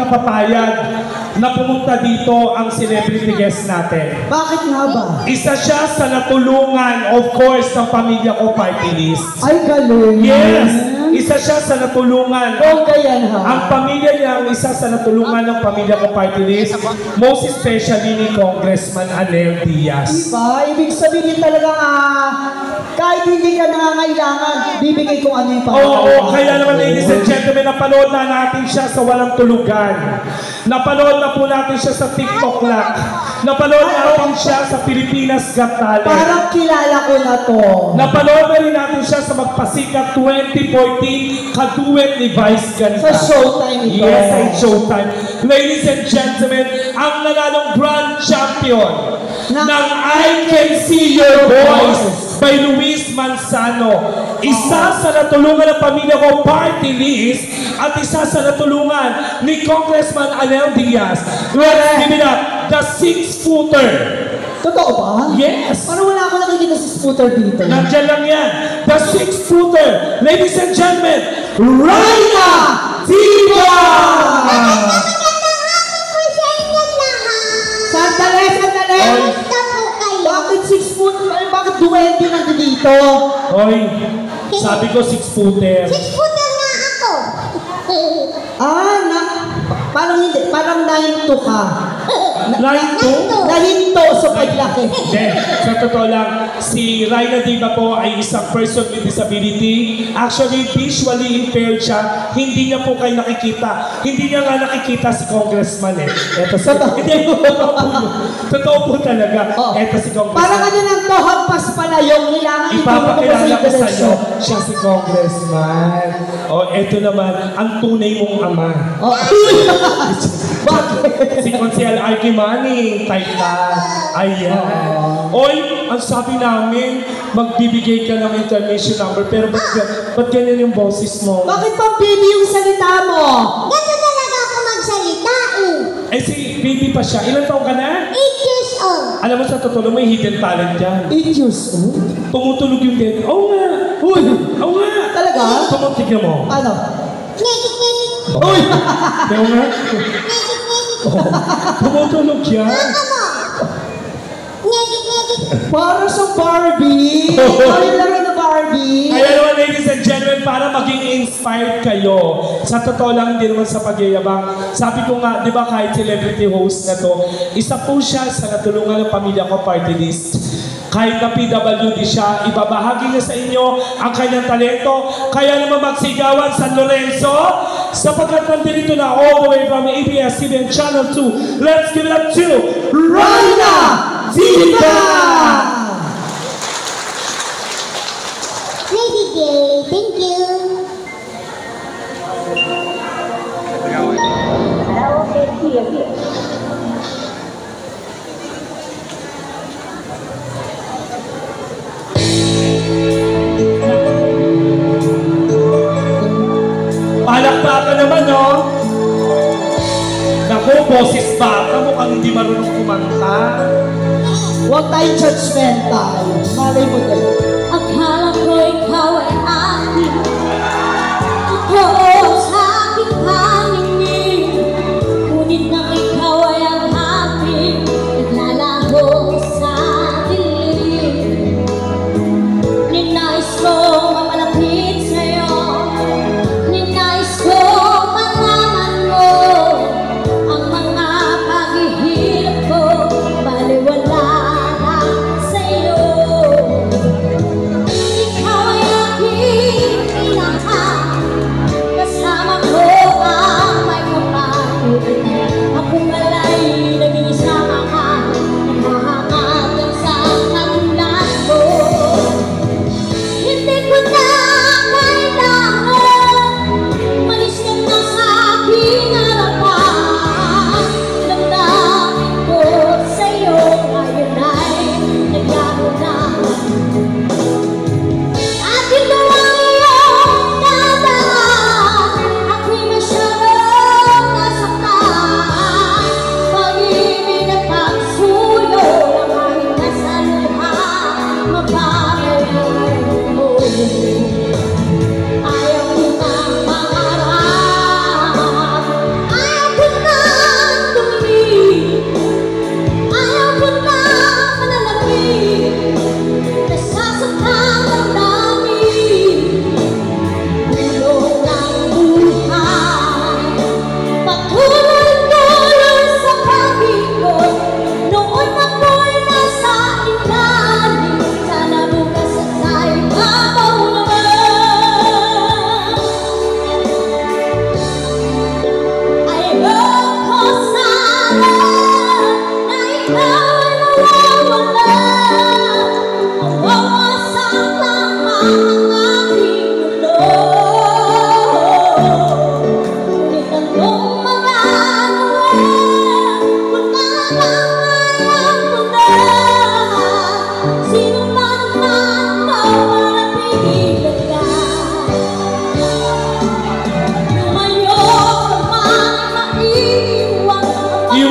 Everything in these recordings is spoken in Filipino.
papayag na pumunta dito ang celebrity guest natin. Bakit nga ba? Isa siya sa natulungan, of course, ng pamilya ko party list. Ay, galing. Yes! Isa siya sa natulungan. Okay yan, ha? Ang pamilya niya ang isa sa natulungan ng pamilya ko party list, most especially ni Congressman Anel Diaz. Diba? Ibig sabihin talaga, kahit hindi ka nangangailangan, bibigay ko ano yung Oo, kaya naman ladies and gentlemen, napanood na natin siya sa Walang Tulugan. Napanood na po natin siya sa TikTok lang. Napanood natin siya sa Pilipinas Got Talent. Parang kilala ko na to. Napanood na rin natin siya sa Magpasikat 2014 kaduet ni Vice Ganda. Sa Showtime ito. Yes, sa Showtime. Ladies and gentlemen, ang nanalong grand champion ng I Can See Your Voice by Luis Manzano. Isa sa natulungan ng pamilya ko party list at isa sa natulungan ni Congressman Anel Diaz. Let's give it up, the 6-footer. Totoo ba? Yes. Parang wala ako nakikita sa scooter dito. Nandiyan lang yan. The 6-footer. Ladies and gentlemen, Raina Diva! Sandali! Bakit 6 foot? Bakit duwende nandito dito? Hoy, sabi ko 6-footer. 6-footer nga ako. Parang hindi. Parang nahinto ka. Nahinto? Nahinto sa paglaki. Hindi. Sa totoo lang, si Raina Diva po ay isang person with disability. Actually, visually impaired siya. Hindi niya po kayo nakikita. Hindi niya nga nakikita si Congressman eh. Eto si... Hindi, totoo po talaga. Eto si Congressman. Parang ano lang to, hampas pala yung kailangan ipapakilala ko sa iyo, siya si Congressman. Eto naman, ang tunay mong ama. Si Consiel Arquimani, Tayta. Ayan. Oy, ang sabi namin, magbibigay ka ng intermission number, pero ba't ganyan yung boses mo? Bakit pang baby yung salita mo? Ganito talaga ako magsalita eh. Si baby pa siya. Ilan taong ka na? 8 years old. Alam mo sa totoo, may hidden talent yan. 8 years old? Tumutulog yung baby. Oo nga. Uy, oo nga. Talaga? Tingnan mo. Ano? Ngekik-ngekik. Uy! Oo nga. Tumutulog yan. Ngekik-ngekik. Para sa Barbie. Ay, laro na Barbie. Kaya naman, ladies and gentlemen, para maging inspired kayo, sa totoo lang, hindi naman sa pagyayabang. Sabi ko nga, di ba kahit celebrity host na to, isa po siya sa natulungan ng pamilya ko party list. Kahit na PWD siya, ibabahagi niya sa inyo ang kanyang talento. Kaya naman magsigawan San Lorenzo, sapagkat nandito na all the way from ABS-CBN Channel 2. Let's give it up to Raina Diva! Lady Gay, thank you. Palakpakan naman, no? Naku, boses bata, mukhang hindi marunong kumanta. Huwag tayong judgmental. Malay mo din. Akala ko ikaw ay akin. Oo, sa aking paningin. Ngunit nang ikaw ay ang akin, naglalaho sa dilim. Ninais ko mamalapit sa'yo. Ninais ko malaman mo ang mga paghihirap ko. Baliwala lang sa'yo.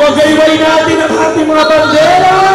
Iwagayway natin ang ating mga bandera!